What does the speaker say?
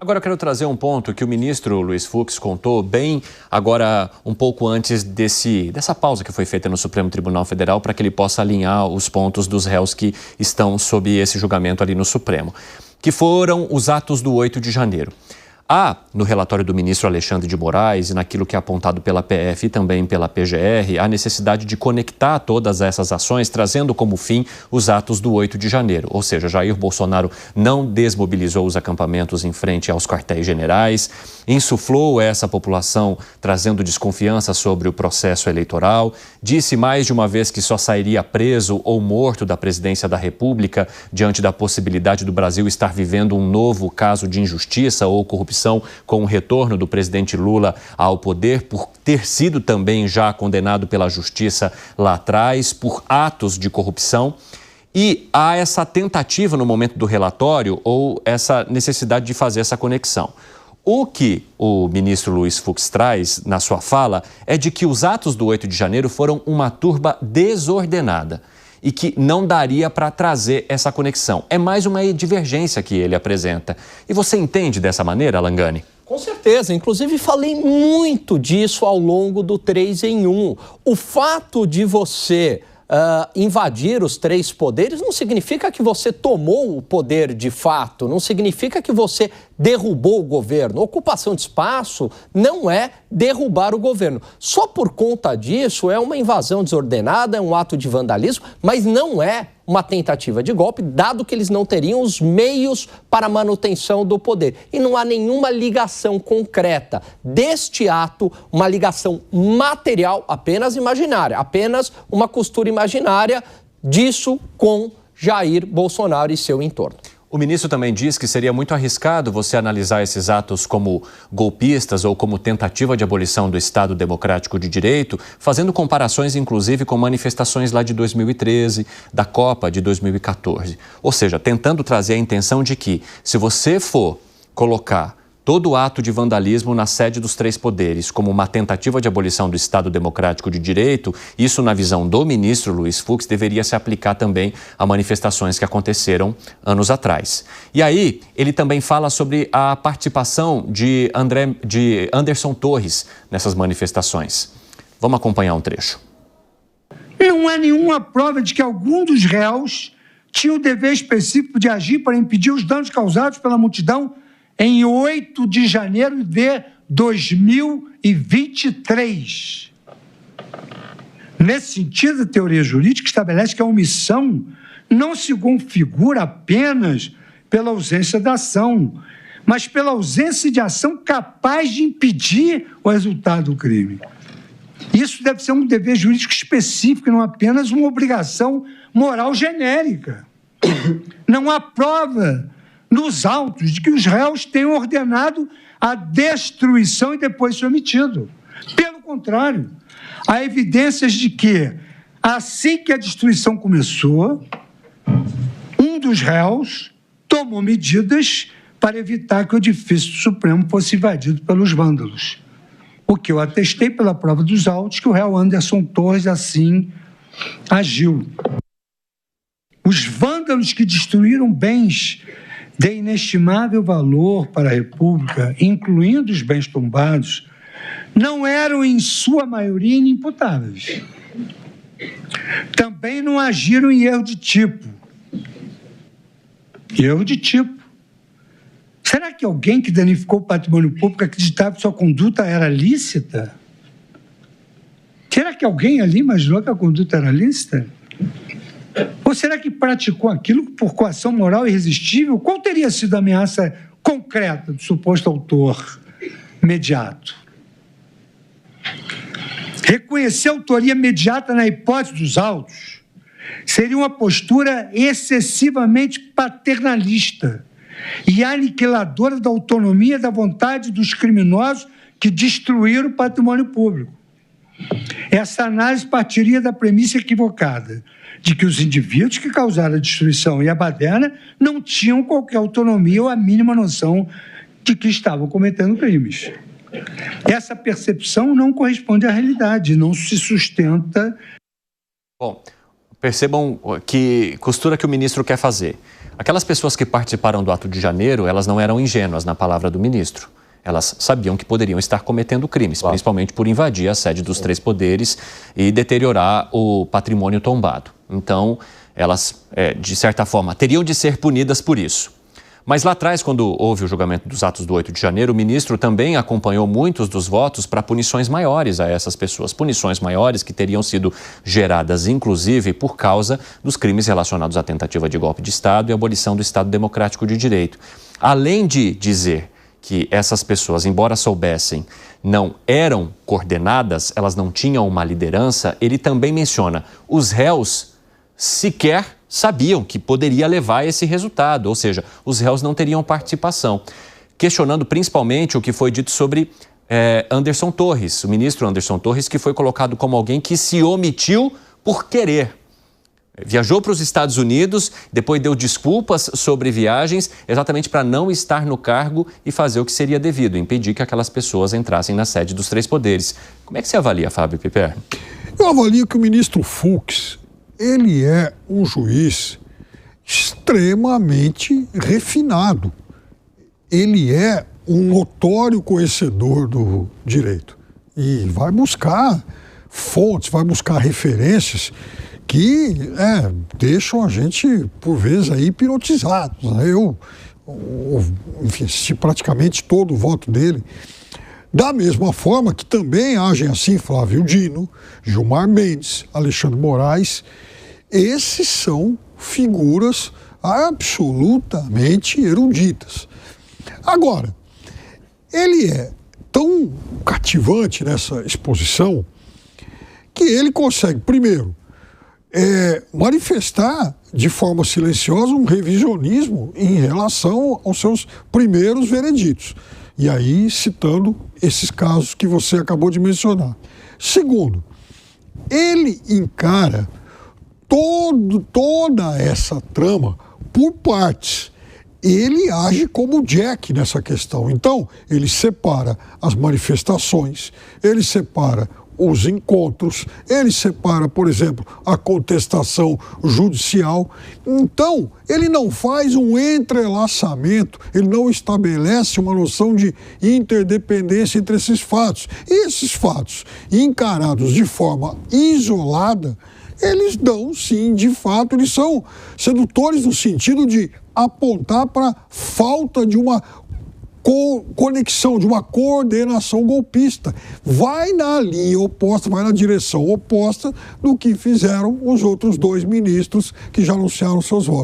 Agora eu quero trazer um ponto que o ministro Luiz Fux contou bem agora, um pouco antes dessa pausa que foi feita no Supremo Tribunal Federal, para que ele possa alinhar os pontos dos réus que estão sob esse julgamento ali no Supremo, que foram os atos do 8 de janeiro. Há, no relatório do ministro Alexandre de Moraes e naquilo que é apontado pela PF e também pela PGR, a necessidade de conectar todas essas ações, trazendo como fim os atos do 8 de janeiro. Ou seja, Jair Bolsonaro não desmobilizou os acampamentos em frente aos quartéis generais, insuflou essa população trazendo desconfiança sobre o processo eleitoral, disse mais de uma vez que só sairia preso ou morto da presidência da República diante da possibilidade do Brasil estar vivendo um novo caso de injustiça ou corrupção com o retorno do presidente Lula ao poder, por ter sido também já condenado pela justiça lá atrás por atos de corrupção. E há essa tentativa no momento do relatório ou essa necessidade de fazer essa conexão. O que o ministro Luiz Fux traz na sua fala é de que os atos do 8 de janeiro foram uma turba desordenada e que não daria para trazer essa conexão. É mais uma divergência que ele apresenta. E você entende dessa maneira, Langani? Com certeza, inclusive falei muito disso ao longo do 3 em 1. O fato de você invadir os três poderes não significa que você tomou o poder de fato, não significa que você derrubou o governo. Ocupação de espaço não é derrubar o governo. Só por conta disso é uma invasão desordenada, é um ato de vandalismo, mas não é uma tentativa de golpe, dado que eles não teriam os meios para a manutenção do poder. E não há nenhuma ligação concreta deste ato, uma ligação material apenas imaginária, apenas uma costura imaginária disso com Jair Bolsonaro e seu entorno. O ministro também diz que seria muito arriscado você analisar esses atos como golpistas ou como tentativa de abolição do Estado Democrático de Direito, fazendo comparações, inclusive, com manifestações lá de 2013, da Copa de 2014. Ou seja, tentando trazer a intenção de que, se você for colocar todo ato de vandalismo na sede dos três poderes como uma tentativa de abolição do Estado Democrático de Direito, isso, na visão do ministro Luiz Fux, deveria se aplicar também a manifestações que aconteceram anos atrás. E aí, ele também fala sobre a participação de Anderson Torres nessas manifestações. Vamos acompanhar um trecho. Não há nenhuma prova de que algum dos réus tinha o dever específico de agir para impedir os danos causados pela multidão em 8 de janeiro de 2023. Nesse sentido, a teoria jurídica estabelece que a omissão não se configura apenas pela ausência da ação, mas pela ausência de ação capaz de impedir o resultado do crime. Isso deve ser um dever jurídico específico e não apenas uma obrigação moral genérica. Não há prova nos autos de que os réus tenham ordenado a destruição e depois se omitido. Pelo contrário, há evidências de que, assim que a destruição começou, um dos réus tomou medidas para evitar que o edifício do Supremo fosse invadido pelos vândalos. O que eu atestei pela prova dos autos que o réu Anderson Torres assim agiu. Os vândalos que destruíram bens de inestimável valor para a República, incluindo os bens tombados, não eram, em sua maioria, inimputáveis. Também não agiram em erro de tipo. Erro de tipo. Será que alguém que danificou o patrimônio público acreditava que sua conduta era lícita? Será que alguém ali imaginou que a conduta era lícita? Ou será que praticou aquilo por coação moral irresistível? Qual teria sido a ameaça concreta do suposto autor imediato? Reconhecer a autoria imediata na hipótese dos autos seria uma postura excessivamente paternalista e aniquiladora da autonomia da vontade dos criminosos que destruíram o patrimônio público. Essa análise partiria da premissa equivocada de que os indivíduos que causaram a destruição e a baderna não tinham qualquer autonomia ou a mínima noção de que estavam cometendo crimes. Essa percepção não corresponde à realidade, não se sustenta. Bom, percebam que costura que o ministro quer fazer. aquelas pessoas que participaram do ato de janeiro, elas não eram ingênuas na palavra do ministro. Elas sabiam que poderiam estar cometendo crimes, principalmente por invadir a sede dos três poderes e deteriorar o patrimônio tombado. Então, elas, de certa forma, teriam de ser punidas por isso. Mas lá atrás, quando houve o julgamento dos atos do 8 de janeiro, o ministro também acompanhou muitos dos votos para punições maiores a essas pessoas. Punições maiores que teriam sido geradas, inclusive, por causa dos crimes relacionados à tentativa de golpe de Estado e abolição do Estado Democrático de Direito. Além de dizer que essas pessoas, embora soubessem, não eram coordenadas, elas não tinham uma liderança, ele também menciona os réus sequer sabiam que poderia levar a esse resultado, ou seja, os réus não teriam participação. Questionando principalmente o que foi dito sobre Anderson Torres, o ministro Anderson Torres, que foi colocado como alguém que se omitiu por querer. Viajou para os Estados Unidos, depois deu desculpas sobre viagens, exatamente para não estar no cargo e fazer o que seria devido, impedir que aquelas pessoas entrassem na sede dos três poderes. Como é que você avalia, Fábio Piper? Eu avalio que o ministro Fux, ele é um juiz extremamente refinado. Ele é um notório conhecedor do direito e vai buscar fontes, vai buscar referências que deixam a gente, por vezes, aí hipnotizados. Eu assisti praticamente todo o voto dele. Da mesma forma que também agem assim Flávio Dino, Gilmar Mendes, Alexandre Moraes. Esses são figuras absolutamente eruditas. Agora, ele é tão cativante nessa exposição que ele consegue, primeiro, manifestar de forma silenciosa um revisionismo em relação aos seus primeiros vereditos. E aí, citando esses casos que você acabou de mencionar. Segundo, ele encara toda essa trama por partes. Ele age como Jack nessa questão. Então, ele separa as manifestações, ele separa os encontros, ele separa, por exemplo, a contestação judicial. Então, ele não faz um entrelaçamento, ele não estabelece uma noção de interdependência entre esses fatos. E esses fatos, encarados de forma isolada, eles dão, sim, de fato, eles são sedutores no sentido de apontar para a falta de uma conexão, de uma coordenação golpista. Vai na linha oposta, vai na direção oposta do que fizeram os outros dois ministros que já anunciaram seus votos.